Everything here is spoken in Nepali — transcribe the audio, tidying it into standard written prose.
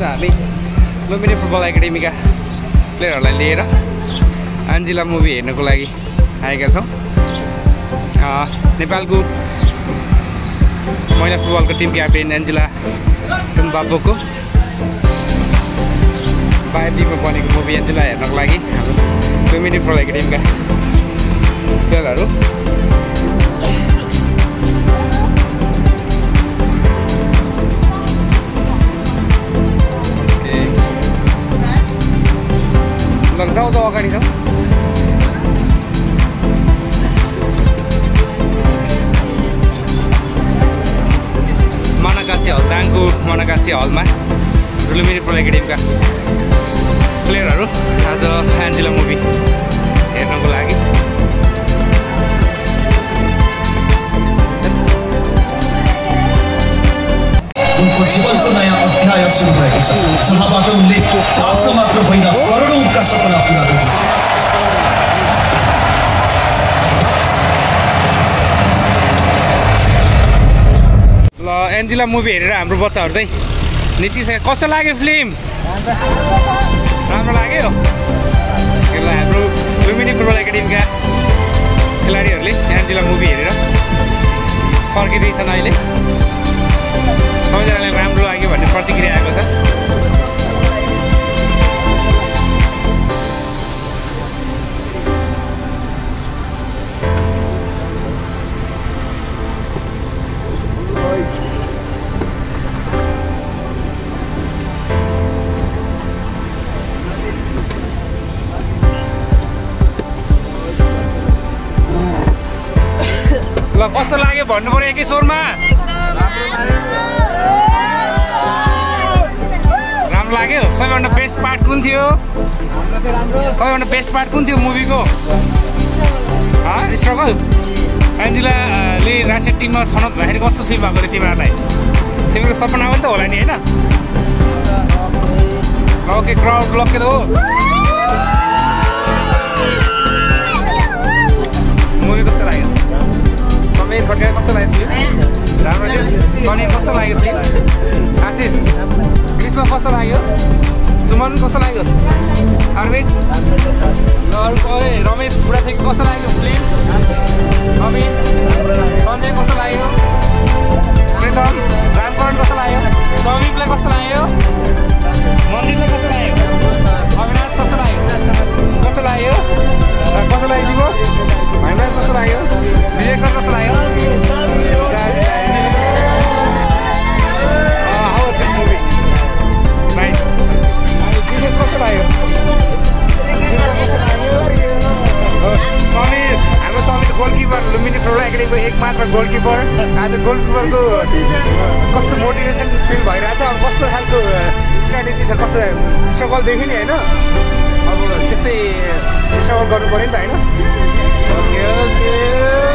हामी लुम्बिनी फुटबल एकाडेमीका प्लेयरहरूलाई लिएर एन्जिला मुभी हेर्नको लागि आएका छौँ। नेपालको महिला फुटबलको टिम क्याप्टेन एन्जिला टुम्बाबोको बायोपिकमा बनेको मुभी एन्जिला हेर्नको लागि हाम्रो लुम्बिनी फुटबल एकाडेमीका प्लेयरहरू जाऊ अगाडि जाऊ। मनाकासी हल दाङको मनाकासी हलमा लुम्बिनी फुटबल एकाडेमीका प्लेयरहरू आज एन्जिला मुभी हेर्नको लागि उनको जीवनको नयाँ अध्याय सुरु भएको छ। जहाँबाट उनले आफ्नो मात्र होइन करोडौंका सपना पूरा गरेको छ। ल एन्जिला मुभी हेरेर हाम्रो बच्चाहरू चाहिँ निस्किसक्यो। कस्तो लाग्यो फिल्म? राम्रो लाग्यो। ल हाम्रो लुम्बिनी फुटबल एकाडेमीका खेलाडीहरूले एन्जिला मुभी हेरेर फर्किँदैछन्। अहिले सबैजनालाई राम्रो लाग्यो भन्ने प्रतिक्रिया आएको छ। ल कस्तो लाग्यो भन्नु पर्यो एकै स्वरमा। राम्रो लाग्यो। सबैभन्दा बेस्ट पार्ट कुन थियो? सबैभन्दा बेस्ट पार्ट कुन थियो मुभीको? स्ट्रगल। एन्जिलाले राष्ट्रिय टिममा छनौट हुँदाखेरि कस्तो फिल भएको थियो तिमीहरूलाई? तिमीको सपना पनि त होला नि होइन? ओके क्राउड ब्लकेड हो। मुभी कस्तो लाग्यो? समीर खड्का कस्तो लाग्यो थियो? राम्रो थियो। सनी कस्तो लाग्यो थियो? आशिष ग्रीष्म कस्तो लाग्यो? सुमन कस्तो लाग्यो? अरविन्द रमेश बुढाथोकी कस्तो लाग्यो फिल्म? अमित सञ्जय कस्तो लाग्यो? प्रीतम रामकरण कस्तो लाग्यो? समीपलाई कस्तो लाग्यो? मन्दिरलाई कस्तो लाग्यो? अविनाश कस्तो लाग्यो? कस्तो लाग्यो? कस्तो लाग्यो दिगो? भाइलाई कस्तो लाग्यो? विवेक सर कस्तो लाग्यो? कस्तो लाग्यो? समीर हाम्रो समीर गोलकिपर लुम्बिनी फुटबल एकाडेमीको एक मात्र गोलकिपर। आज गोलकिपरको कस्तो मोटिभेसन फिल भइरहेछ। अब कस्तो खालको स्ट्राटेजी छ, कस्तो स्ट्रगल देखियो नि होइन? अब त्यस्तै स्ट्रगल गर्नु पऱ्यो नि त होइन? Okay okay.